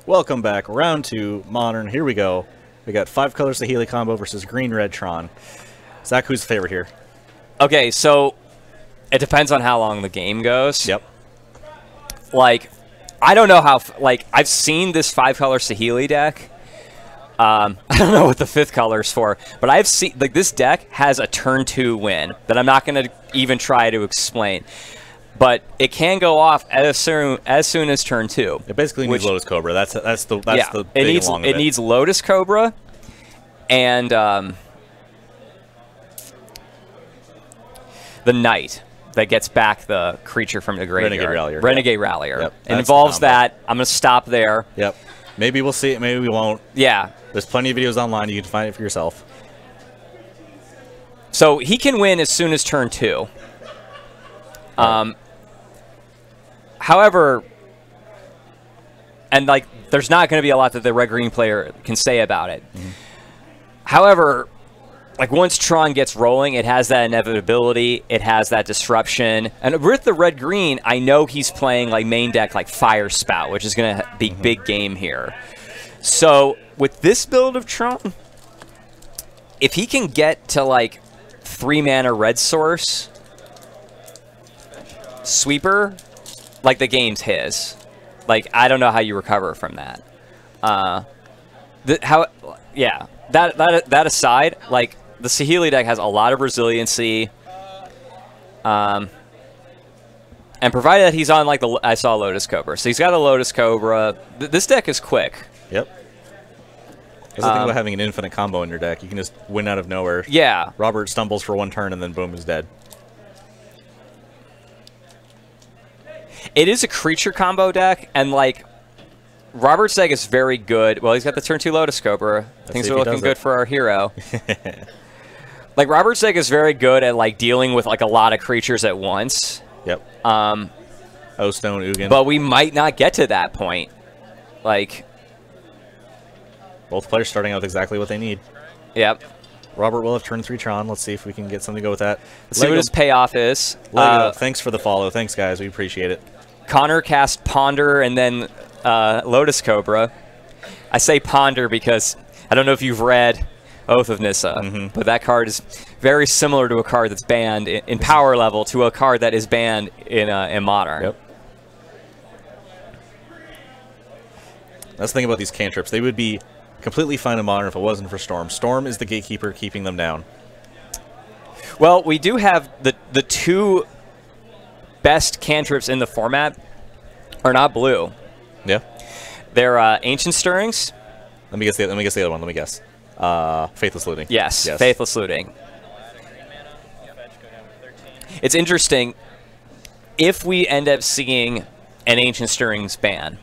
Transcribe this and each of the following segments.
Welcome back. Round 2, Modern. Here we go. We got 5 colors Saheeli combo versus green-red Tron. Zach, who's the favorite here? Okay, so it depends on how long the game goes. Yep. Like, I don't know how... Like, I've seen this 5-color Saheeli deck. I don't know what the 5th color is for, but I've seen... Like, this deck has a turn 2 win that I'm not going to even try to explain. But it can go off as soon as turn 2. It basically needs Lotus Cobra. That's the it needs Lotus Cobra and the Knight that gets back the creature from the graveyard. Renegade Rallier. Yep. It involves that. I'm gonna stop there. Yep. Maybe we'll see it. Maybe we won't. Yeah. There's plenty of videos online. You can find it for yourself. So he can win as soon as turn 2. However, and like, there's not going to be a lot that the red-green player can say about it. Mm-hmm. However, like, once Tron gets rolling, it has that inevitability, it has that disruption, and with the red-green, I know he's playing like main deck like Fire Spout, which is going to be big game here. So with this build of Tron, if he can get to like 3-mana red source sweeper, like, the game's his. Like, I don't know how you recover from that. That aside, like, the Saheeli deck has a lot of resiliency. And provided that he's on, like, I saw Lotus Cobra. So he's got a Lotus Cobra. This deck is quick. Yep. That's the thing about having an infinite combo in your deck. You can just win out of nowhere. Yeah. Robert stumbles for 1 turn and then boom, is dead. It is a creature combo deck, and, like, Robert's deck is very good. Well, he's got the turn 2 Lotus Cobra. Things are looking good for our hero. Like, Robert's deck is very good at, like, dealing with, like, a lot of creatures at once. Yep. O-Stone, Ugin. But we might not get to that point. Like... Both players starting out with exactly what they need. Yep. Robert will have turn 3 Tron. Let's see if we can get something to go with that. Let's see what his payoff is. Thanks for the follow. Thanks, guys. We appreciate it. Connor cast Ponder and then Lotus Cobra. I say Ponder because I don't know if you've read Oath of Nissa, but that card is very similar to a card that's banned in power level to a card that is banned in Modern. Yep. That's the thing about these cantrips. They would be completely fine in Modern if it wasn't for Storm. Storm is the gatekeeper keeping them down. Well, we do have the 2 best cantrips in the format are not blue. Yeah. They're Ancient Stirrings. Let me guess the other one. Let me guess. Faithless Looting. Yes. Faithless Looting. It's interesting if we end up seeing an Ancient Stirrings ban.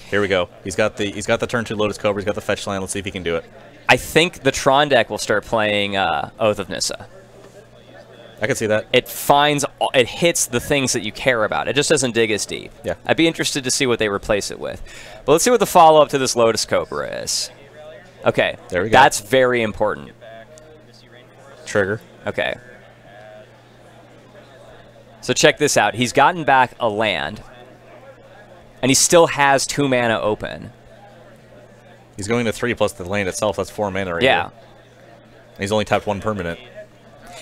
Here we go. He's got the turn 2 Lotus Cobra. He's got the fetch land. Let's see if he can do it. I think the Tron deck will start playing Oath of Nissa. I can see that. It hits the things that you care about. It just doesn't dig as deep. Yeah. I'd be interested to see what they replace it with. But let's see what the follow-up to this Lotus Cobra is. Okay. There we go. That's very important. Trigger. Okay. So check this out. He's gotten back a land, and he still has 2 mana open. He's going to 3 plus the land itself. That's 4 mana right here. And he's only tapped 1 permanent.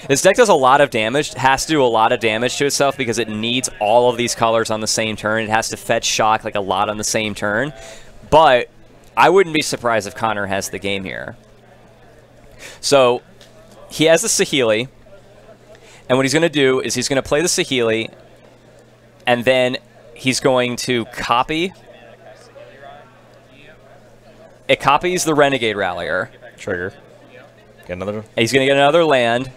This deck does a lot of damage, has to do a lot of damage to itself because it needs all of these colors on the same turn. It has to fetch shock like a lot on the same turn. But I wouldn't be surprised if Connor has the game here. So he has the Saheeli, and what he's going to do is he's going to play the Saheeli, and then he's going to copy. It copies the Renegade Rallier. Trigger. Get another. He's going to get another land.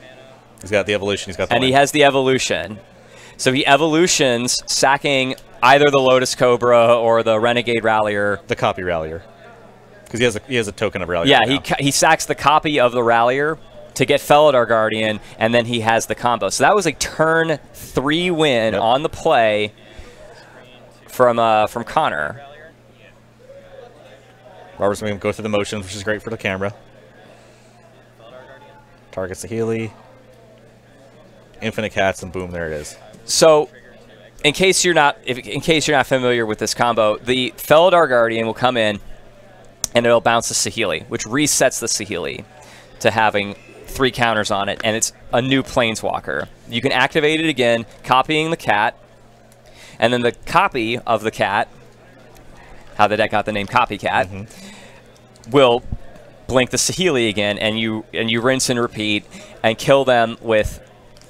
He's got the evolution. He's got the and land. He has the evolution. So he evolutions, sacking either the Lotus Cobra or the Renegade Rallier. The copy Rallier. Because he has a token of Rallier. Yeah, right he sacks the copy of the Rallier to get Felidar Guardian, and then he has the combo. So that was a turn 3 win on the play from Connor. Robert's going to go through the motions, which is great for the camera. Targets Saheeli. Infinite Cats, and boom, there it is. So in case you're not familiar with this combo, the Felidar Guardian will come in, and it'll bounce the Saheeli, which resets the Saheeli to having 3 counters on it, and it's a new Planeswalker. You can activate it again, copying the cat, and then the copy of the cat, how the deck got the name Copycat, will blink the Saheeli again, and you rinse and repeat, and kill them with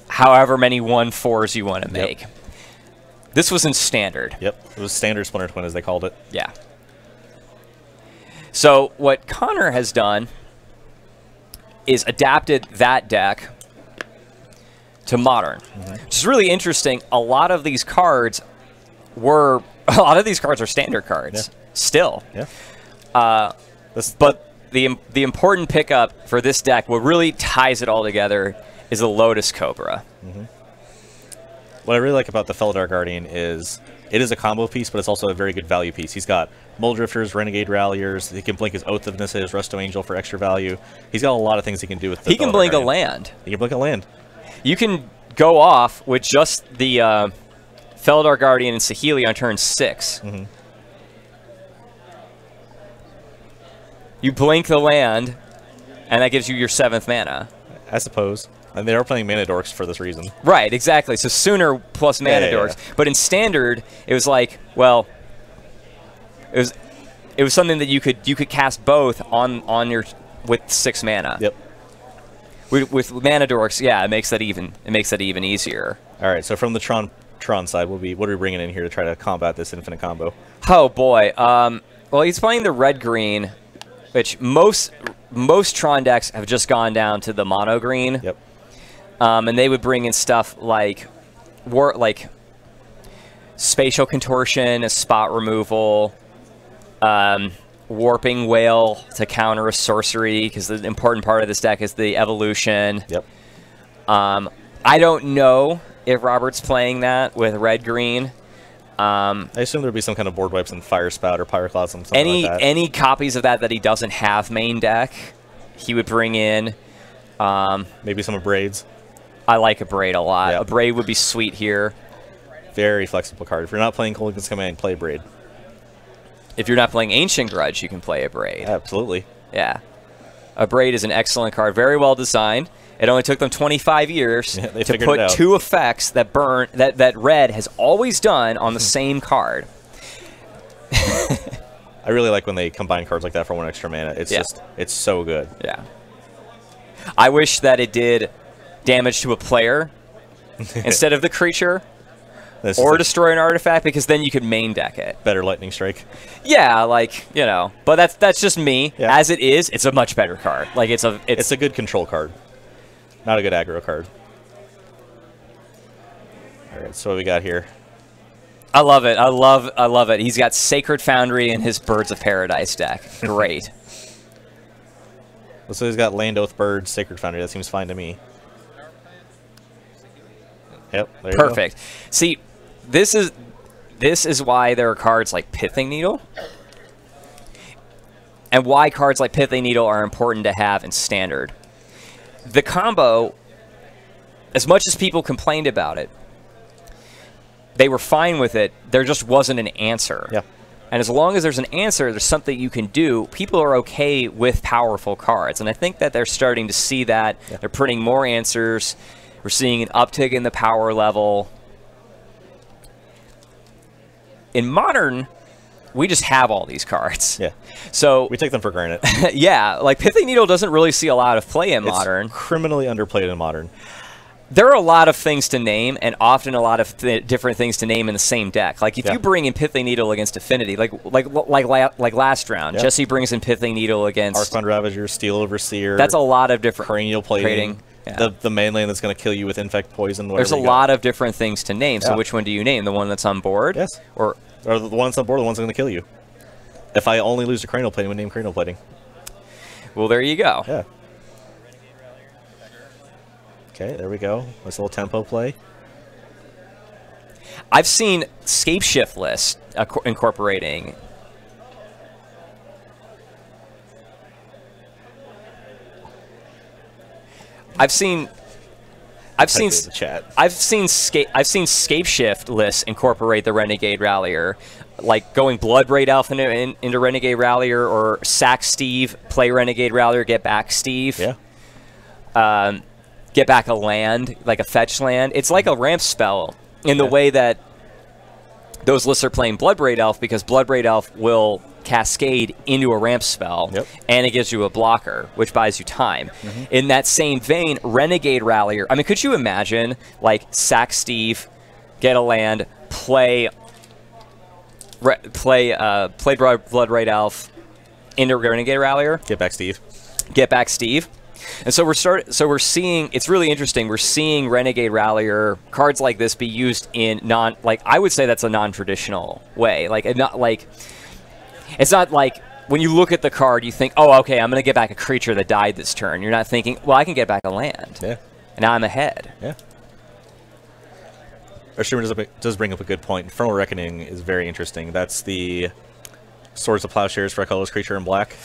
however many 1/4s you want to make. This was in Standard. Yep, it was Standard Splinter Twin, as they called it. Yeah. So what Connor has done is adapted that deck to Modern, which is really interesting. A lot of these cards are Standard cards still. Yeah. But the important pickup for this deck, what really ties it all together, is the Lotus Cobra. What I really like about the Felidar Guardian is it is a combo piece, but it's also a very good value piece. He's got Muldrifters, Renegade Ralliers. He can blink his Oath of Nisses, Resto Angel for extra value. He's got a lot of things he can do with the He can blink a land. He can blink a land. You can go off with just the Felidar Guardian and Saheeli on turn 6. You blink the land, and that gives you your 7th mana. I suppose. And they are playing Mana Dorks for this reason. Right, exactly. So Sooner plus Mana Dorks. But in Standard, it was like, well, it was something that you could cast both on your with 6 mana. Yep. With Mana Dorks, yeah, it makes that even easier. All right, so from the Tron side, what are we bringing in here to try to combat this infinite combo? Oh boy. Well, he's playing the red-green, which most Tron decks have just gone down to the mono-green. Yep. And they would bring in stuff like spatial contortion, a spot removal, warping whale to counter a sorcery, because the important part of this deck is the evolution. Yep. I don't know if Robert's playing that with red-green. I assume there'd be some kind of board wipes and Fire Spout or Pyroclasm, something like that. Any copies of that he doesn't have main deck, he would bring in. Maybe some Braids. I like a Braid a lot. Yep. A Braid would be sweet here. Very flexible card. If you're not playing Kolaghan's Command, play Braid. If you're not playing Ancient Grudge, you can play a Braid. Absolutely. Yeah. A Braid is an excellent card. Very well designed. It only took them 25 years to put 2 effects that that red has always done on the same card. I really like when they combine cards like that for 1 extra mana. It's just, it's so good. Yeah. I wish that it did damage to a player instead of the creature, or destroy an artifact, because then you could main deck it. Better Lightning Strike. Yeah, like, you know, but that's just me. Yeah. As it is, it's a much better card. Like it's a good control card, not a good aggro card. All right, so what we got here? I love it. I love it. He's got Sacred Foundry in his Birds of Paradise deck. Great. So he's got Land Oath, Bird, Sacred Foundry. That seems fine to me. Yep. There you Perfect. Go. See, this is why there are cards like Pithing Needle, and why cards like Pithing Needle are important to have in Standard. The combo, as much as people complained about it, they were fine with it. There just wasn't an answer. Yeah. And as long as there's an answer, there's something you can do, people are okay with powerful cards. And I think that they're starting to see that. Yeah. They're putting more answers. We're seeing an uptick in the power level. In Modern, we just have all these cards. Yeah. So we take them for granted. Yeah, like Pithing Needle doesn't really see a lot of play in Modern. It's criminally underplayed in Modern. There are a lot of things to name, and often a lot of different things to name in the same deck. Like if you bring in Pithing Needle against Affinity, like last round, Jesse brings in Pithing Needle against Archbound Ravager, Steel Overseer. That's a lot of different Cranial Plating. Yeah. The main lane that's going to kill you with Infect Poison. There's a lot of different things to name. So which one do you name? The one that's on board? Yes. Or the one that's on board, the one's going to kill you. If I only lose to Cranial Plating, I would name Cranial Plating. Well, there you go. Yeah. Okay, there we go. Nice little tempo play. I've seen Scape Shift lists incorporating. I've seen I've seen Scape Shift lists incorporate the Renegade Rallier, like going Bloodbraid Elf into Renegade Rallier, or sack Steve, play Renegade Rallier, get back Steve. Yeah. Get back a land, like a fetch land. It's like a ramp spell in the way that those lists are playing Bloodbraid Elf, because Bloodbraid Elf will cascade into a ramp spell, and it gives you a blocker, which buys you time. In that same vein, Renegade Rallier, I mean, could you imagine, like, sack Steve, get a land, play Bloodbraid Elf into Renegade Rallier, get back Steve. And so we're seeing, it's really interesting, we're seeing Renegade Rallier cards like this be used in I would say that's a non-traditional way. It's not like when you look at the card, you think, oh, okay, I'm going to get back a creature that died this turn. You're not thinking, well, I can get back a land. Yeah. And now I'm ahead. Yeah. Our streamer does bring up a good point. Infernal Reckoning is very interesting. That's the Swords of Plowshares for a colorless creature in black.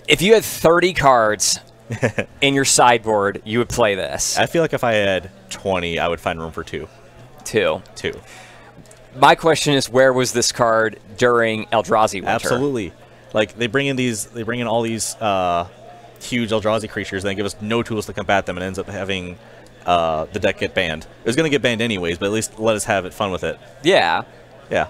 If you had 30 cards in your sideboard, you would play this. I feel like if I had 20, I would find room for two. Two. Two. My question is, where was this card during Eldrazi Winter? Absolutely. Like, they bring in all these huge Eldrazi creatures, and they give us no tools to combat them, and ends up having the deck get banned. It was going to get banned anyways, but at least let us have fun with it. Yeah. Yeah.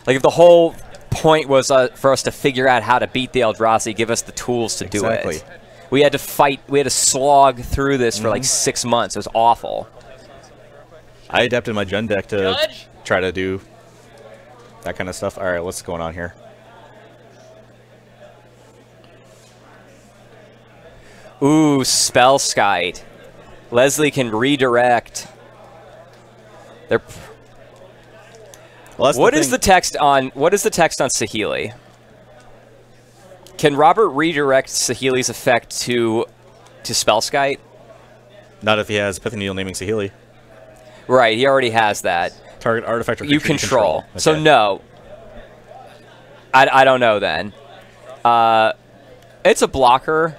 Like, if the whole point was for us to figure out how to beat the Eldrazi, give us the tools to do it. We had to fight, we had to slog through this for like 6 months. It was awful. I adapted my Jund deck to try to do that kind of stuff. All right, what's going on here? Ooh, Spellskite. Leslie can redirect. What is the text on Saheeli? Can Robert redirect Saheeli's effect to Spellskite? Not if he has Pithing Needle naming Saheeli. Right, he already has that. Target artifact or you control. Okay. So no. I don't know then. It's a blocker.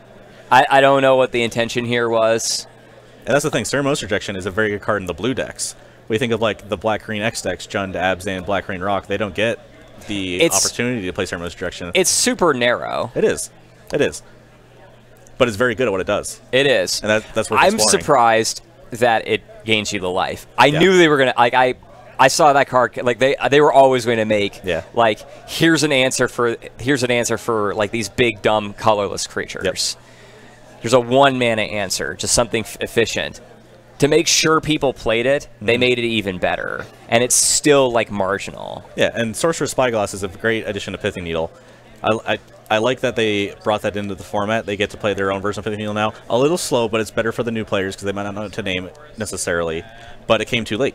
I don't know what the intention here was. And that's the thing. Ceremonious Rejection is a very good card in the blue decks. We think of like the black-green X decks, Jund, Abzan, black-green Rock. They don't get the opportunity to play Ceremonious Rejection. It's super narrow. It is. It is. But it's very good at what it does. It is. And that's what I'm surprised that it gains you the life. I knew they were going to, like, I saw that card, like they were always going to make like here's an answer for like these big dumb colorless creatures. There's a 1-mana answer, just something efficient. To make sure people played it, they made it even better, and it's still like marginal. Yeah, and Sorcerer's Spyglass is a great addition to Pithing Needle. I like that they brought that into the format. They get to play their own version of Pithing Needle now. A little slow, but it's better for the new players because they might not know what to name it necessarily. But it came too late.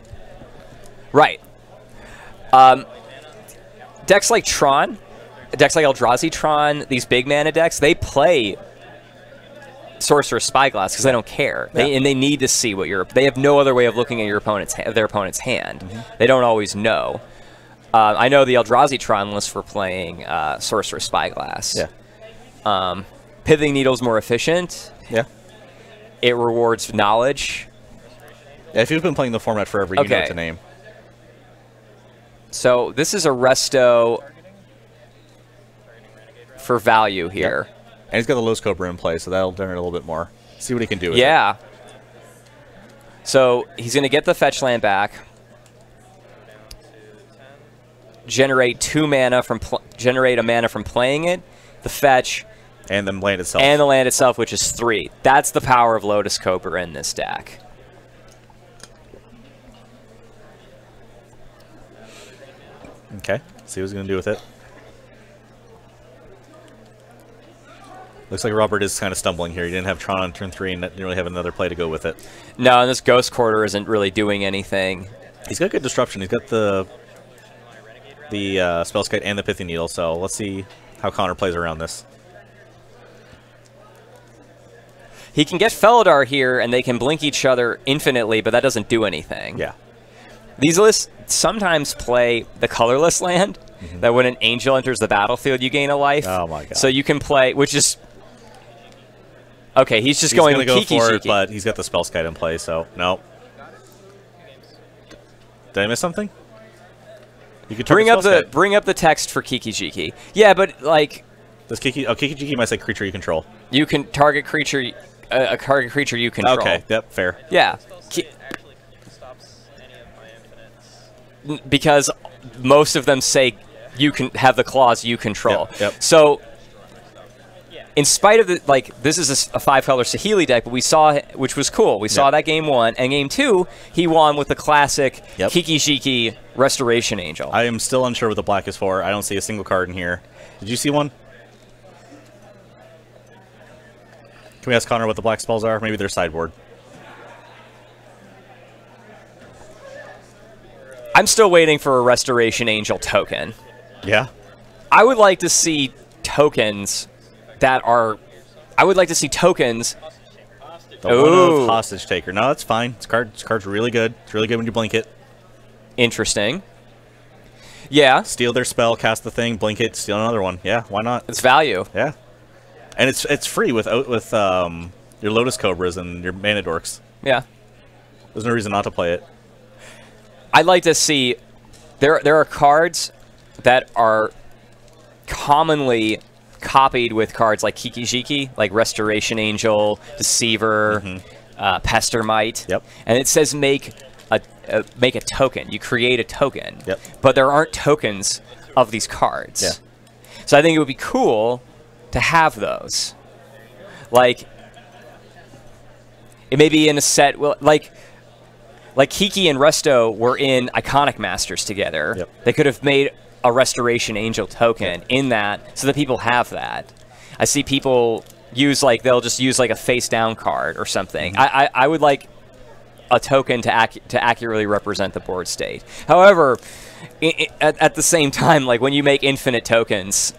Right. Decks like Tron, decks like Eldrazi Tron, these big mana decks, they play Sorcerer's Spyglass because they don't care. And they need to see what they have no other way of looking at their opponent's hand. They don't always know. I know the Eldrazi Tron list for playing Sorcerer's Spyglass. Pithing Needle's more efficient. It rewards knowledge. Yeah, if you've been playing the format forever, you know what to name. So this is a resto for value here. And he's got the Los Cobra in play, so that'll generate a little bit more. See what he can do with it. Yeah. So he's going to get the fetch land back. Generate 2 mana from generate a mana from playing it, the fetch, and the land itself. And the land itself, which is 3. That's the power of Lotus Cobra in this deck. Okay, see what he's going to do with it. Looks like Robert is kind of stumbling here. He didn't have Tron on turn 3 and didn't really have another play to go with it. No, and this Ghost Quarter isn't really doing anything. He's got good disruption. He's got the Spellskite and the Pithing Needle, so let's see how Connor plays around this. He can get Felidar here, and they can blink each other infinitely, but that doesn't do anything. Yeah. These lists sometimes play the colorless land, that when an angel enters the battlefield, you gain a life. Oh, my God. So you can play, which is Okay, he's just going to go Kiki for it, Jiki. but he's got the spell skite in play, so no. Did I miss something? You could bring up the text for Kiki Jiki. Yeah, but like, does Kiki Jiki might say creature you control. You can target creature, a target creature you control. Okay, yep, fair. Yeah, because most of them say you can have the clause you control. Yep. So, in spite of the this is a 5-color Saheeli deck, but we saw, which was cool. We saw that game 1, and game 2 he won with the classic Kiki Jiki Restoration Angel. I am still unsure what the black is for. I don't see a single card in here. Did you see one? Can we ask Connor what the black spells are? Maybe their sideboard. I'm still waiting for a Restoration Angel token. Yeah? I would like to see tokens that are... I would like to see tokens... The one of Hostage Taker. No, that's fine. This card's really good. It's really good when you blink it. Interesting. Yeah. Steal their spell, cast the thing, blink it, steal another one. Yeah, why not? It's value. Yeah. And it's free with your Lotus Cobras and your Mana Dorks. Yeah. There's no reason not to play it. I'd like to see... There are cards that are commonly copied with cards like Kiki Jiki, like Restoration Angel, Deceiver, Pestermite. Yep. And it says make a token. You create a token. Yep. But there aren't tokens of these cards. Yeah. So I think it would be cool to have those. Like, it may be in a set... Well, like Kiki and Resto were in Iconic Masters together. Yep. They could have made a Restoration Angel token in that so that people have that. I see people use they'll just use a face down card or something. I would like a token to accurately represent the board state. However, at the same time, when you make infinite tokens,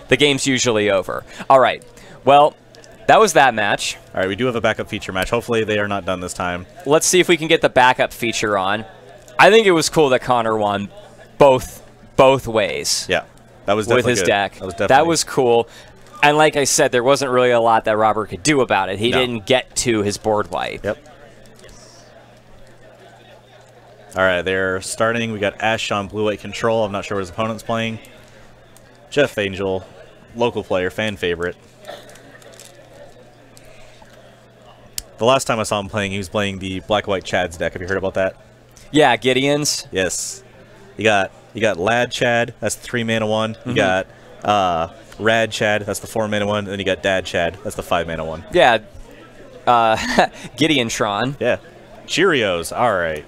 the game's usually over. All right. Well, that was that match. All right, we do have a backup feature match. Hopefully they are not done this time. Let's see if we can get the backup feature on. I think it was cool that Connor won both ways. Yeah, that was definitely with his good. deck. That was cool. And like I said, there wasn't really a lot that Robert could do about it. He didn't get to his board wipe. Yep. All right, they're starting. We got Ash on blue-white control. I'm not sure what his opponent's playing. Jeff Angel, local player, fan favorite. The last time I saw him playing, he was playing the black-white Chad's deck. Have you heard about that? Yeah, Gideon's. Yes. You got Lad Chad, that's the 3-mana one. You got Rad Chad, that's the 4-mana one. And then you got Dad Chad, that's the 5-mana one. Yeah. Gideon Tron. Yeah. Cheerios. All right.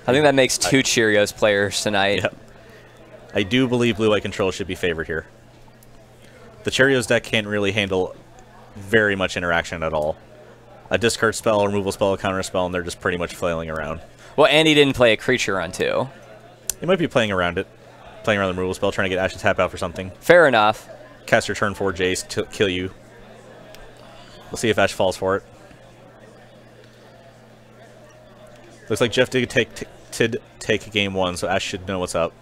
I think that makes 2 Cheerios players tonight. Yep. I do believe blue-white control should be favored here. The Cheerios deck can't really handle very much interaction at all. A discard spell, a removal spell, a counter spell, and they're just pretty much flailing around. Well, and he didn't play a creature on 2. He might be playing around it. Playing around the removal spell, trying to get Ash to tap out for something. Fair enough. Cast your turn 4 Jace to kill you. We'll see if Ash falls for it. Looks like Jeff did take game 1, so Ash should know what's up.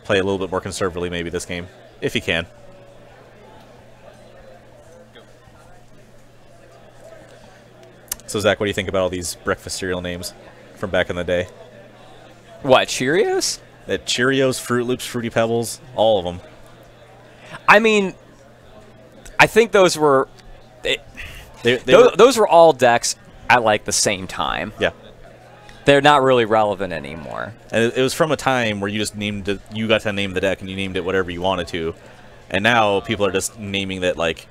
Play a little bit more conservatively maybe this game, if he can. So Zach, what do you think about all these breakfast cereal names from back in the day? What, Cheerios? Cheerios, Fruit Loops, Fruity Pebbles, all of them. I mean, I think those were... those were all decks at the same time. Yeah. They're not really relevant anymore. And it was from a time where you just named it, you got to name the deck and you named it whatever you wanted to. And now people are just naming that like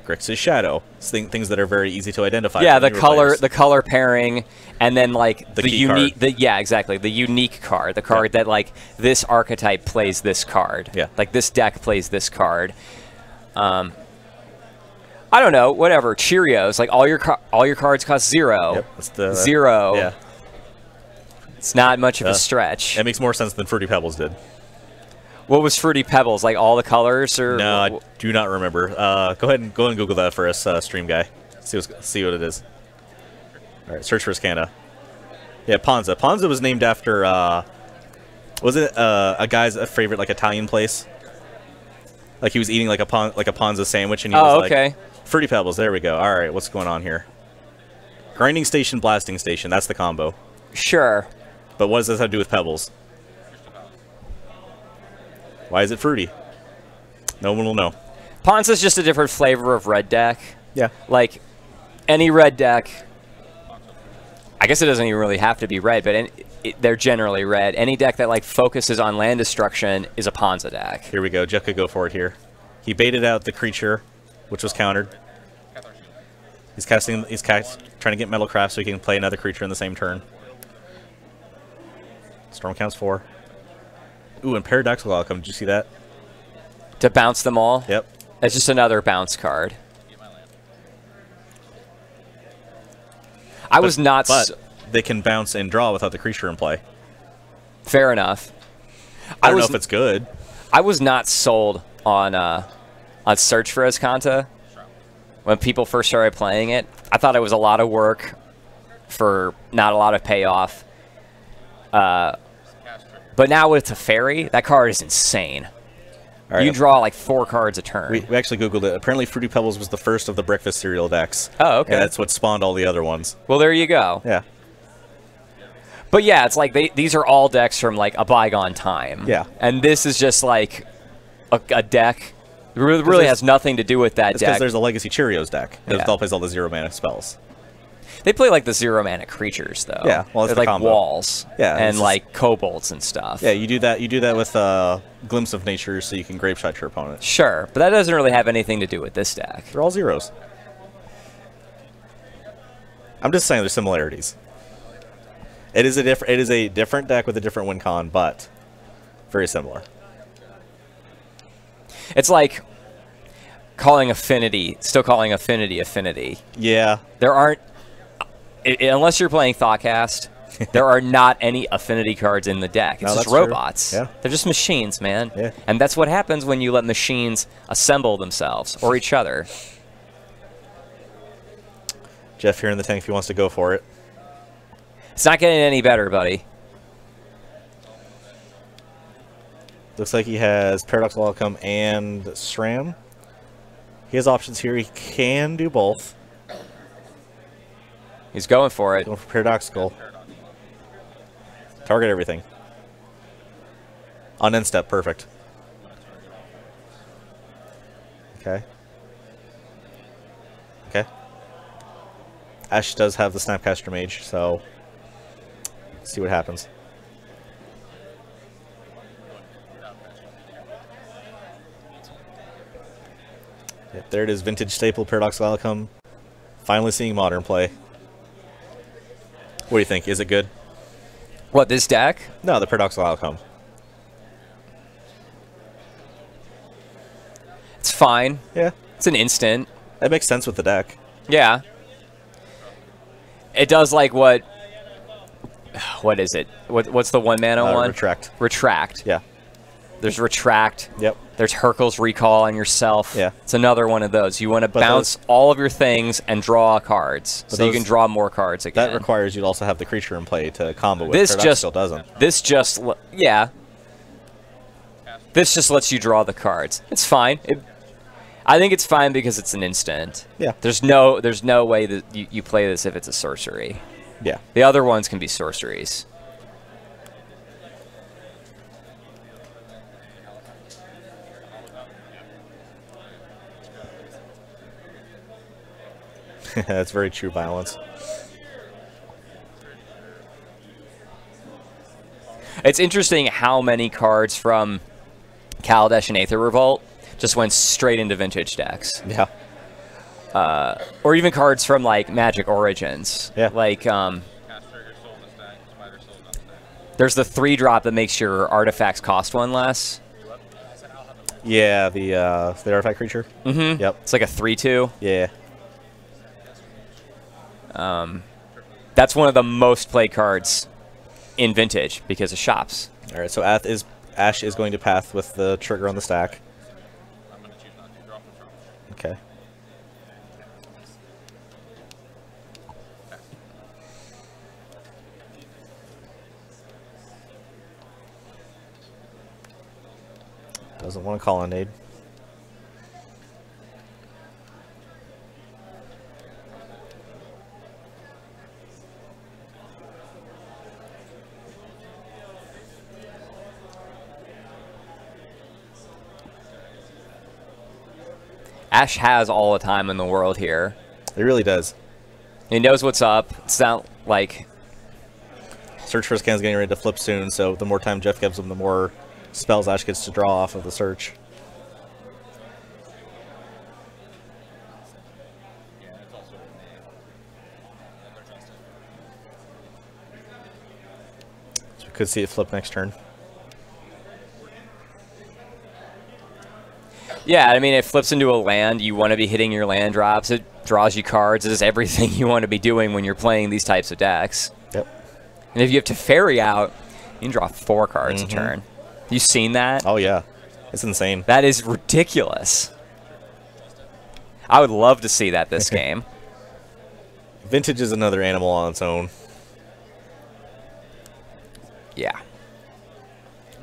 Grixis Shadow. Things that are very easy to identify. Yeah, the color pairing, and then the unique card. The unique card. The card that this archetype plays this card. Yeah. This deck plays this card. I don't know, whatever. Cheerios, all your cards cost 0. Yep, that's the 0. Yeah. It's not much of a stretch. It makes more sense than Fruity Pebbles did. What was Fruity Pebbles? All the colors, or no? I do not remember. Go ahead and Google that for us, stream guy. See what it is. All right, search for Scana. Yeah, Ponza. Ponza was named after Was it a guy's favorite like Italian place? Like he was eating like a Ponza sandwich, and he was okay. like, Fruity Pebbles. There we go. All right, what's going on here? Grinding station, blasting station. That's the combo. Sure. But what does this have to do with Pebbles? Why is it fruity? No one will know. Ponza's just a different flavor of red deck. Yeah. Like any red deck. I guess it doesn't even really have to be red, but they're generally red. Any deck that like focuses on land destruction is a Ponza deck. Here we go. Jeff could go for it here. He baited out the creature, which was countered. He's trying to get Metalcraft so he can play another creature in the same turn. Storm counts 4. Ooh, and Paradoxical Outcome. Did you see that? To bounce them all? Yep. It's just another bounce card. But they can bounce and draw without the creature in play. Fair enough. I don't know if it's good. I was not sold on Search for Azcanta when people first started playing it. I thought it was a lot of work for not a lot of payoff. But now with Teferi, that card is insane. Right. You draw like 4 cards a turn. We actually Googled it. Apparently Fruity Pebbles was the first of the breakfast cereal decks. Oh, okay. And that's what spawned all the other ones. Well, there you go. Yeah. But yeah, it's like these are all decks from like a bygone time. Yeah. And this is just like a deck. It really has nothing to do with that deck. Because there's a Legacy Cheerios deck. Yeah. That plays all the 0-mana spells. They play like the 0-mana creatures though. Yeah, well, it's like combo. walls. Yeah, and like kobolds and stuff. Yeah, you do that. You do that with Glimpse of Nature, so you can grape shot your opponent. Sure, but that doesn't really have anything to do with this deck. They're all zeros. I'm just saying there's similarities. It is a different deck with a different win con, but very similar. It's like calling Affinity, still calling Affinity. Yeah. There aren't. Unless you're playing Thoughtcast, there are not any Affinity cards in the deck. It's just robots. Yeah. They're just machines, man. Yeah. And that's what happens when you let machines assemble themselves or each other. Jeff here in the tank if he wants to go for it. It's not getting any better, buddy. Looks like he has Paradoxical Outcome and SRAM. He has options here. He can do both. He's going for it. Going for Paradoxical. Target everything. On end step, perfect. Okay. Okay. Ash does have the Snapcaster Mage, so let's see what happens. Yep, there it is, vintage staple, Paradoxical Outcome. Finally seeing modern play. What do you think? Is it good? What, this deck? No, the Paradoxical Outcome. It's fine. Yeah. It's an instant. That makes sense with the deck. Yeah. It does like what is it? What's the 1-mana one? Retract. Retract. Yeah. There's Retract. Yep. There's Hercule's Recall on yourself. Yeah. It's another one of those. You want to bounce all of your things and draw cards, so you can draw more cards again. That requires you to also have the creature in play to combo with. This just doesn't. This just lets you draw the cards. It's fine. I think it's fine because it's an instant. Yeah. There's no way that you play this if it's a sorcery. Yeah. The other ones can be sorceries. That's very true violence. It's interesting how many cards from Kaladesh and Aether Revolt just went straight into vintage decks. Yeah. Or even cards from like Magic Origins. Yeah. Like there's the 3-drop that makes your artifacts cost 1 less. Yeah, the artifact creature. Mm-hmm. Yep. It's like a 3/2. Yeah. That's one of the most played cards in vintage because of shops. All right, so Ash is going to path with the trigger on the stack. Okay. Doesn't want to colonnade. Ash has all the time in the world here. It really does. He knows what's up. It's not like... Search for Scan's getting ready to flip soon, so the more time Jeff gives him, the more spells Ash gets to draw off of the search. So we could see it flip next turn. Yeah, I mean, it flips into a land. You want to be hitting your land drops. It draws you cards. It is everything you want to be doing when you're playing these types of decks. Yep. And if you have to ferry out, you can draw 4 cards a turn. You seen that? Oh, yeah. It's insane. That is ridiculous. I would love to see that this game. Vintage is another animal on its own. Yeah.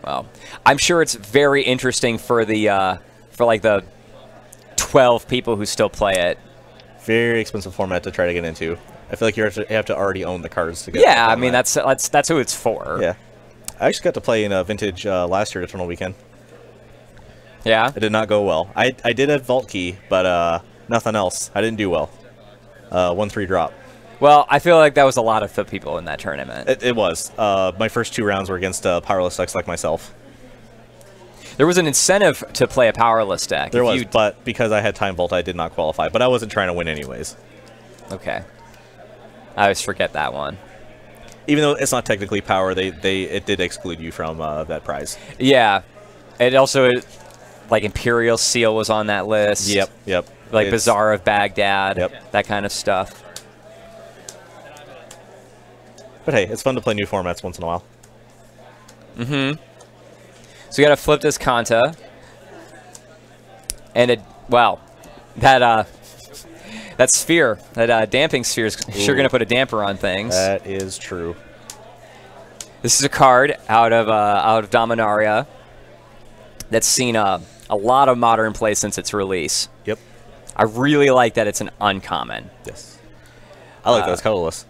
Well, I'm sure it's very interesting for the... for like the 12 people who still play it. Very expensive format to try to get into. I feel like you have to already own the cards to get. Yeah, I mean that's who it's for. Yeah, I actually got to play in a Vintage last year at Eternal Weekend. Yeah, it did not go well. I did have Vault Key, but nothing else. I didn't do well. 1-3 drop. Well, I feel like that was a lot of the people in that tournament. It was. My first 2 rounds were against powerless decks like myself. There was an incentive to play a powerless deck. There was, but because I had Time Vault, I did not qualify. But I wasn't trying to win anyways. Okay. I always forget that one. Even though it's not technically power, it did exclude you from that prize. Yeah. It also, like, Imperial Seal was on that list. Yep. Like Bazaar of Baghdad. Yep. That kind of stuff. But hey, it's fun to play new formats once in a while. Mm-hmm. So you got to flip this Kanta, and that sphere, that damping sphere is sure going to put a damper on things. That is true. This is a card out of Dominaria that's seen a lot of modern play since its release. Yep. I really like that it's an uncommon. Yes. I like that it's colorless.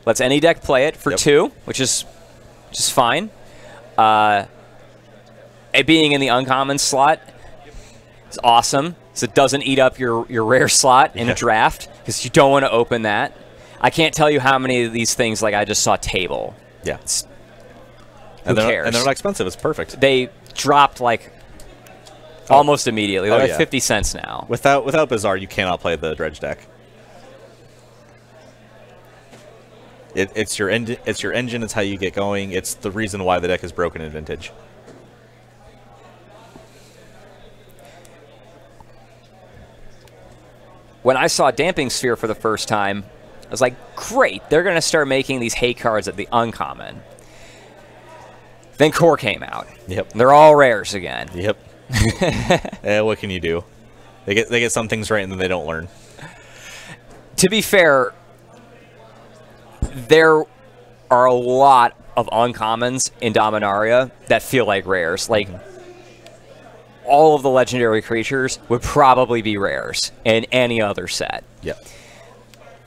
Lets any deck play it for 2, which is fine. It being in the uncommon slot is awesome. So it doesn't eat up your rare slot in a draft, because you don't want to open that. I can't tell you how many of these things, like I just saw table. Yeah. Who cares? And they're not expensive. It's perfect. They dropped like almost immediately. They're like 50 cents now. Without Bazaar, you cannot play the Dredge deck. It's your engine. It's how you get going. It's the reason why the deck is broken in Vintage. When I saw Damping Sphere for the first time, I was like, great, they're going to start making these hate cards at the uncommon. Then Core came out. Yep. They're all rares again. Yep. What can you do? They get some things right and then they don't learn. To be fair, there are a lot of uncommons in Dominaria that feel like rares. Like, all of the legendary creatures would probably be rares in any other set. Yep.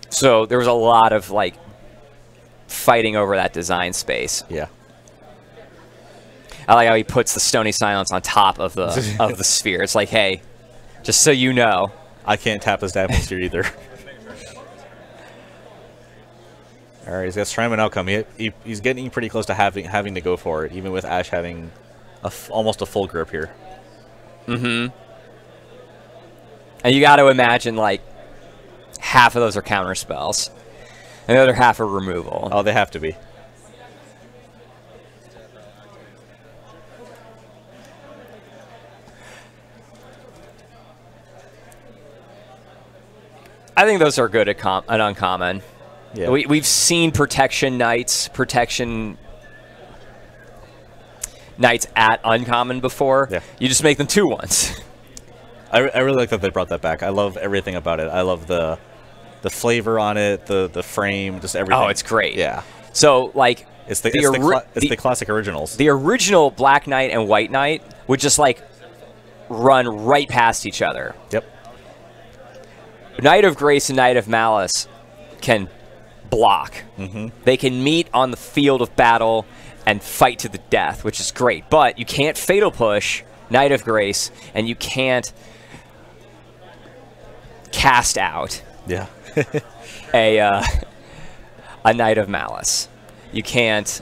So there was a lot of, like, fighting over that design space. Yeah. I like how he puts the Stony Silence on top of the sphere. It's like, hey, just so you know. I can't tap his Dapping Sphere either. All right, he's got Shrineman Outcome. He's getting pretty close to having to go for it, even with Ash having almost a full grip here. Mm-hmm. And you got to imagine, like, half of those are counter spells, and the other half are removal. Oh, they have to be. I think those are good at an uncommon. Yeah. We've seen Protection Knights at uncommon before. Yeah. You just make them 2/1s. I really like that they brought that back. I love everything about it. I love the flavor on it, the frame, just everything. Oh, it's great. Yeah. So, like, It's the classic originals. The original Black Knight and White Knight would just like run right past each other. Yep. Knight of Grace and Knight of Malice can block. They can meet on the field of battle and fight to the death, which is great. But you can't Fatal Push Knight of Grace, and you can't cast out a Knight of Malice. You can't.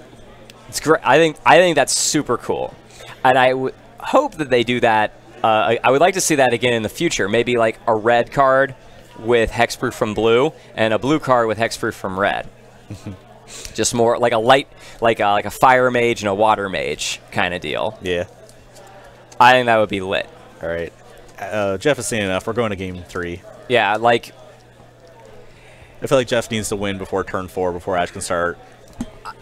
It's great. I think that's super cool, and I would hope that they do that. I would like to see that again in the future. Maybe like a red card with hexproof from blue, and a blue card with hexproof from red. Just more like a light, like a fire mage and a water mage kind of deal. Yeah. I think that would be lit. All right. Jeff has seen enough. We're going to game 3. Yeah, like I feel like Jeff needs to win before turn 4, before Ash can start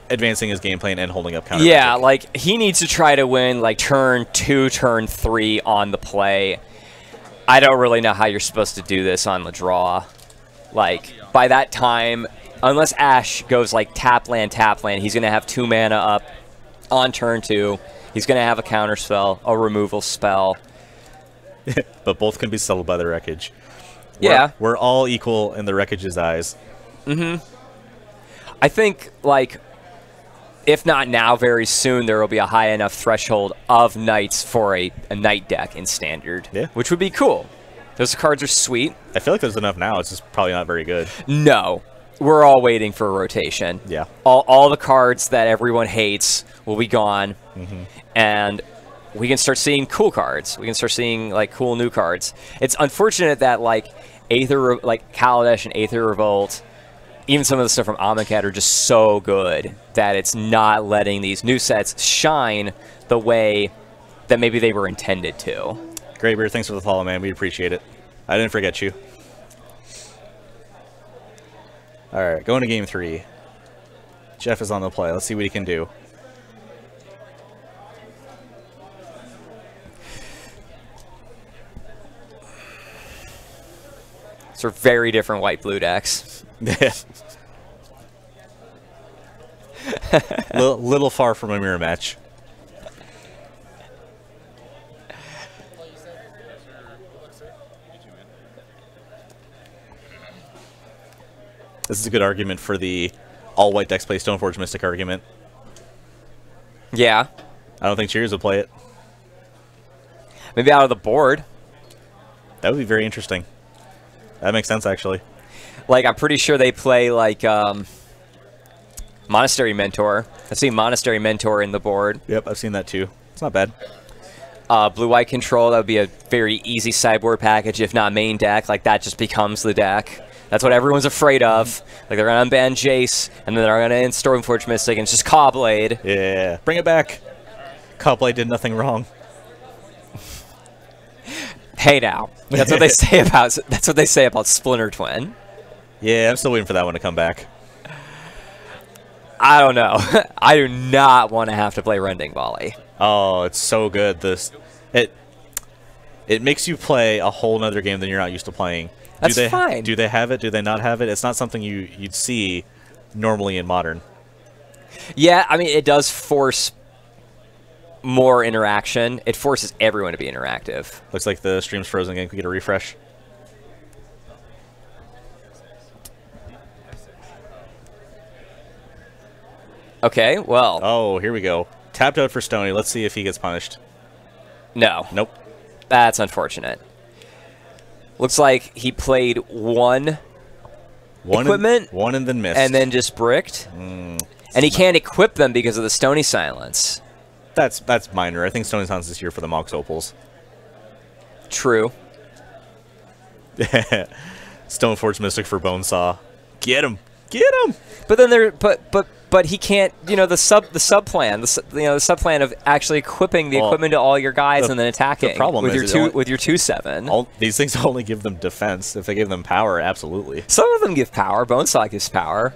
advancing his game plan and holding up counter. Yeah, magic. like he needs to try to win like turn 2, turn 3 on the play. I don't really know how you're supposed to do this on the draw. Like by that time, unless Ash goes like tap land, he's going to have 2 mana up on turn 2. He's going to have a counter spell, a removal spell. But both can be settled by the wreckage. Yeah. We're all equal in the wreckage's eyes. I think, like, if not now, very soon, there will be a high enough threshold of knights for a knight deck in Standard. Yeah. Which would be cool. Those cards are sweet. I feel like there's enough now. It's just probably not very good. No. We're all waiting for a rotation. Yeah. All the cards that everyone hates will be gone. And we can start seeing cool cards. We can start seeing, like, cool new cards. It's unfortunate that, like, Kaladesh and Aether Revolt, even some of the stuff from Amonkhet are just so good that it's not letting these new sets shine the way that maybe they were intended to. Great Beer, thanks for the follow, man. We appreciate it. I didn't forget you. All right, going to game 3. Jeff is on the play. Let's see what he can do. So very different white-blue decks. Little far from a mirror match. This is a good argument for the all-white decks play Stoneforge Mystic argument. Yeah. I don't think Cheers would play it. Maybe out of the board. That would be very interesting. That makes sense, actually. Like, I'm pretty sure they play, like, Monastery Mentor. I've seen Monastery Mentor in the board. Yep, I've seen that too. It's not bad. Blue-white control, that would be a very easy sideboard package, if not main deck. Like, that just becomes the deck. That's what everyone's afraid of. Like, they're going to unban Jace, and then they're going to end Stormforge Mystic, and it's just Cawblade. Yeah, bring it back. Cawblade did nothing wrong. Hey now, that's what they say about. That's what they say about Splinter Twin. Yeah, I'm still waiting for that one to come back. I don't know. I do not want to have to play Rending Volley. Oh, it's so good. It makes you play a whole nother game than you're not used to playing. That's fine. Do they have it? Do they not have it? It's not something you'd see normally in Modern. Yeah, I mean, it does force more interaction. It forces everyone to be interactive. Looks like the stream's frozen again. Can we get a refresh? Okay, well. Oh, here we go. Tapped out for Stony. Let's see if he gets punished. No. Nope. That's unfortunate. Looks like he played one equipment. One and then missed. And then just bricked. And he can't equip them because of the Stony Silence. That's minor. I think Stony Silence is here for the Mox Opals. True. Stoneforge Mystic for Bonesaw. Get him. Get him. But then but he can't, you know, the sub plan of actually equipping the equipment to all your guys and then attacking. The problem with is your 2/7. These things only give them defense. If they give them power, absolutely. Some of them give power. Bonesaw gives power.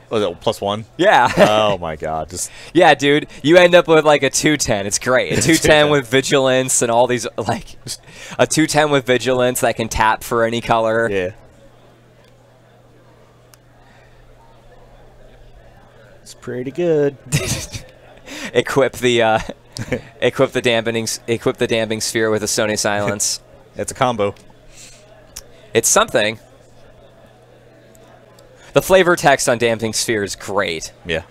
Was it +1? Yeah. Oh my god. Yeah, dude. You end up with like a 2/10. It's great. A 2/10 with vigilance and all these, like, a 2/10 with vigilance that can tap for any color. Yeah. It's pretty good. Equip the damping sphere with a Sony Silence. It's a combo. It's something. The flavor text on damping sphere is great. Yeah.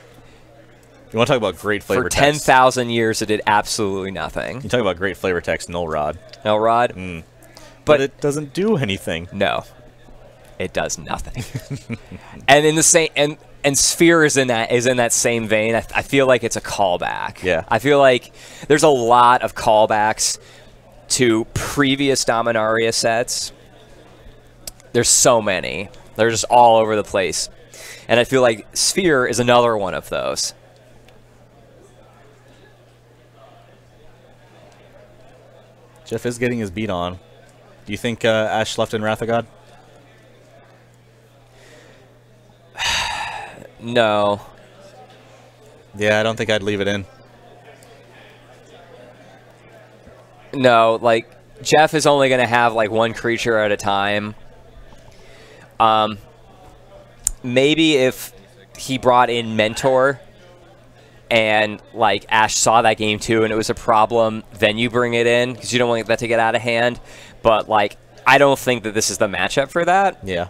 You want to talk about great flavor text? For 10,000 years, it did absolutely nothing. You talk about great flavor text, Null Rod. Null Rod? Mm. But it doesn't do anything. No. It does nothing. And in the same and Sphere is in that same vein. I feel like it's a callback. Yeah. I feel like there's a lot of callbacks to previous Dominaria sets. There's so many. They're just all over the place. And I feel like Sphere is another one of those. Jeff is getting his beat on. Do you think Ash left in Wrath of God? No. Yeah, I don't think I'd leave it in. No, like, Jeff is only going to have, like, one creature at a time. Maybe if he brought in Mentor and, like, Ash saw that game too and it was a problem, then you bring it in because you don't want that to get out of hand. But, like, I don't think that this is the matchup for that. Yeah.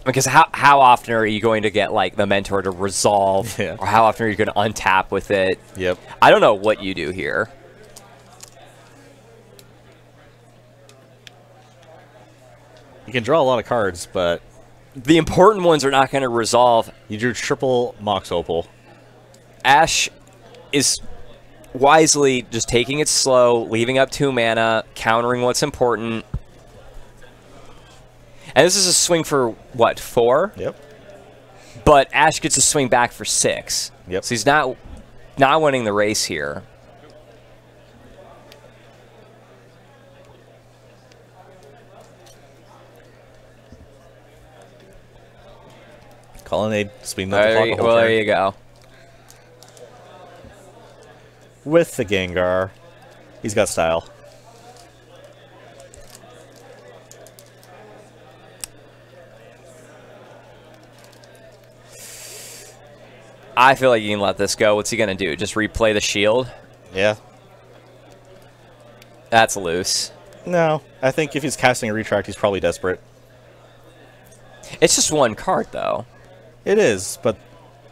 Because how often are you going to get, like, the Mentor to resolve? Yeah. Or how often are you going to untap with it? Yep. I don't know what you do here. You can draw a lot of cards, but the important ones are not going to resolve. You drew triple Mox Opal. Ash is wisely just taking it slow, leaving up 2 mana, countering what's important. And this is a swing for, what, 4? Yep. But Ash gets a swing back for 6. Yep. So he's not winning the race here. Colonnade, speeding up the clock. Well, there you go. With the Gengar. He's got style. I feel like you can let this go. What's he going to do? Just replay the shield? Yeah. That's loose. No. I think if he's casting a Retract, he's probably desperate. It's just 1 card, though. It is, but...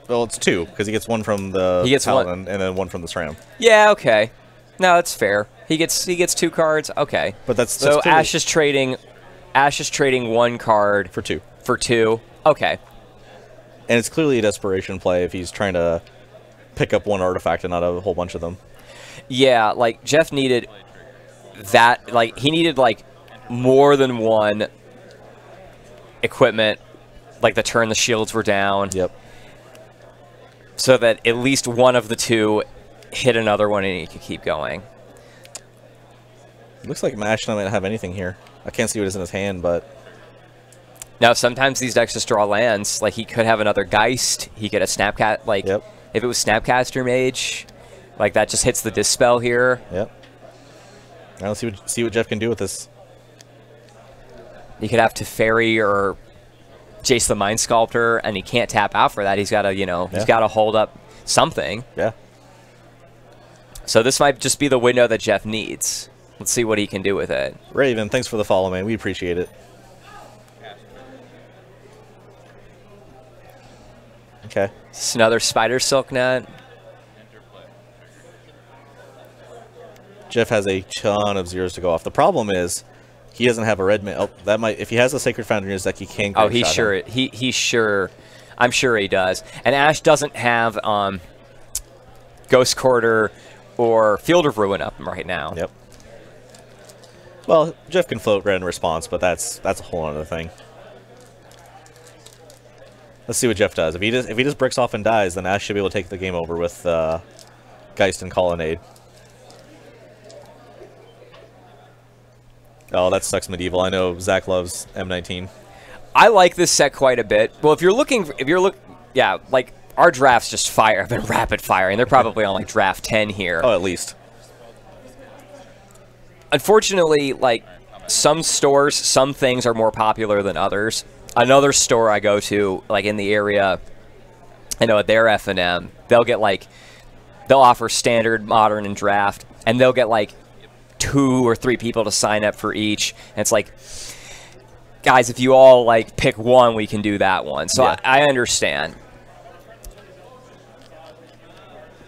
Well, it's 2, because he gets 1 from the Paladin and then 1 from the SRAM. Yeah, okay. No, that's fair. He gets 2 cards. Okay. But that's so clearly... Ash is trading 1 card for 2. For 2. Okay. And it's clearly a desperation play if he's trying to pick up 1 artifact and not a whole bunch of them. Yeah, like Jeff needed that. Like he needed like more than 1 equipment, like the turn the shields were down. Yep. So that at least one of the 2 hit another one and he could keep going. Looks like Ash might not have anything here. I can't see what is in his hand, but... Now, sometimes these decks just draw lands. Like, he could have another Geist. He could have Snapcast. Like, yep. If it was Snapcaster Mage, like, that just hits the Dispel here. Yep. Now let's see what Jeff can do with this. He could have Teferi or Jace the Mind Sculptor, and he can't tap out for that. He's got to, he's got to hold up something. Yeah. So this might just be the window that Jeff needs. Let's see what he can do with it. Raven, thanks for the follow, man. We appreciate it. Okay. It's another Spider Silk Net. Jeff has a ton of zeros to go off. The problem is he doesn't have a red man. Oh, that might if he has a Sacred Foundry in his deck, he can. Oh, he's sure. He's sure. I'm sure he does. And Ash doesn't have Ghost Quarter or Field of Ruin up right now. Yep. Well, Jeff can float Red in response, but that's a whole other thing. Let's see what Jeff does. If he just bricks off and dies, then Ash should be able to take the game over with Geist and Colonnade. Oh, that sucks, Medieval. I know Zach loves M19. I like this set quite a bit. Well, yeah, like our drafts just have been rapid firing. They're probably on like draft 10 here. Oh, at least. Unfortunately, like some stores, some things are more popular than others. another store I go to, like in the area, I know at their FNM, they'll get like, they'll offer standard, modern, and draft, and they'll get like 2 or 3 people to sign up for each. And it's like, guys, if you all like pick one, we can do that one. So yeah. I understand.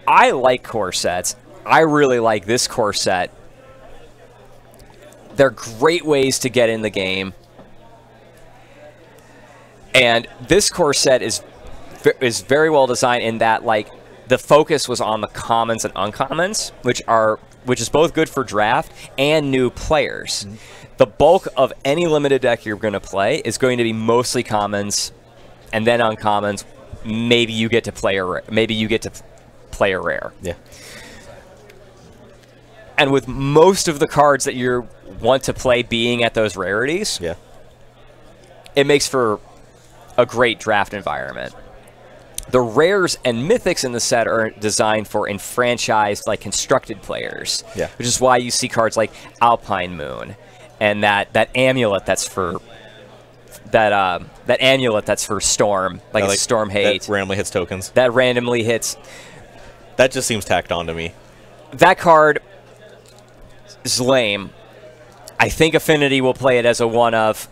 I like core sets. I really like this core set. They're great ways to get in the game. And this core set is very well designed in that, like, the focus was on the commons and uncommons, which is both good for draft and new players. Mm-hmm. The bulk of any limited deck you're going to play is going to be mostly commons and then uncommons. Maybe you get to play a rare. Yeah. And with most of the cards that you want to play being at those rarities, yeah, it makes for a great draft environment. The rares and mythics in the set are designed for enfranchised, like, constructed players. Yeah. Which is why you see cards like Alpine Moon and that amulet that's for that amulet that's for Storm, like Storm Hate. That randomly hits tokens. That randomly hits. That just seems tacked on to me. That card is lame. I think Affinity will play it as a one-of.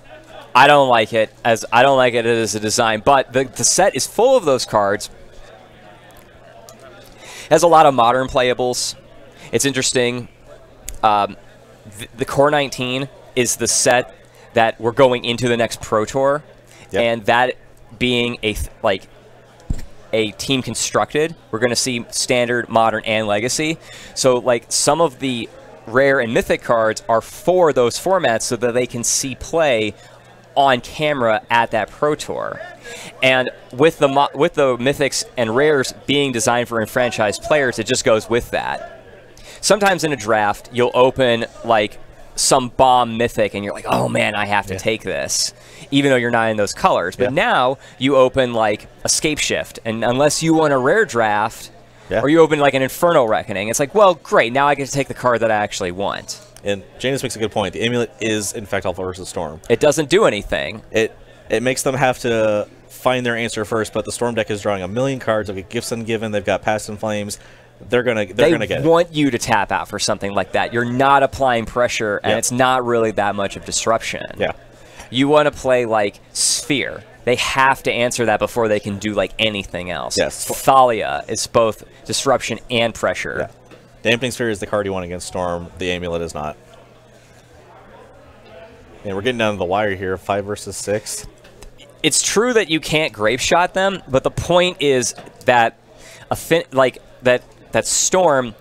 I don't like it as a design, but the set is full of those cards. It has a lot of modern playables. It's interesting. The Core 19 is the set that we're going into the next Pro Tour, yep. And that being a team constructed, we're going to see standard, modern, and legacy. So, like, some of the rare and mythic cards are for those formats so that they can see play on camera at that Pro Tour. And with the mythics and rares being designed for enfranchised players, it just goes with that. Sometimes in a draft, you'll open like some bomb mythic and you're like, oh man, I have to take this, even though you're not in those colors. But now you open like Escape Shift, and unless you want a rare draft, or you open like an Infernal Reckoning, it's like, well, great, now I get to take the card that I actually want. And Janus makes a good point. The amulet is, in fact, Alpha versus Storm. It doesn't do anything. It makes them have to find their answer first, but the Storm deck is drawing a million cards. They'll get Gifts Ungiven. They've got Past in Flames. They're gonna get it. They want you to tap out for something like that. You're not applying pressure, and it's not really that much of disruption. Yeah. You want to play like Sphere. They have to answer that before they can do like anything else. Yes. Thalia is both disruption and pressure. Yeah. Dampening Sphere is the card you want against Storm. The amulet is not. And we're getting down to the wire here, 5 versus 6. It's true that you can't grape shot them, but the point is that that Storm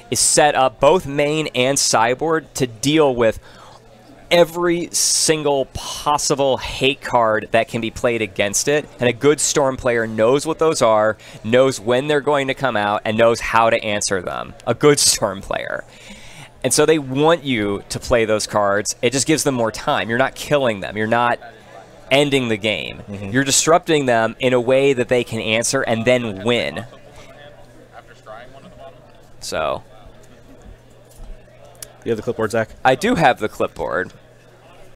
is set up both main and sideboard to deal with every single possible hate card that can be played against it, and a good Storm player knows what those are, knows when they're going to come out, and knows how to answer them. A good Storm player. And so they want you to play those cards. It just gives them more time. You're not killing them. You're not ending the game. Mm-hmm. You're disrupting them in a way that they can answer and then win. So, you have the clipboard, Zach? I do have the clipboard.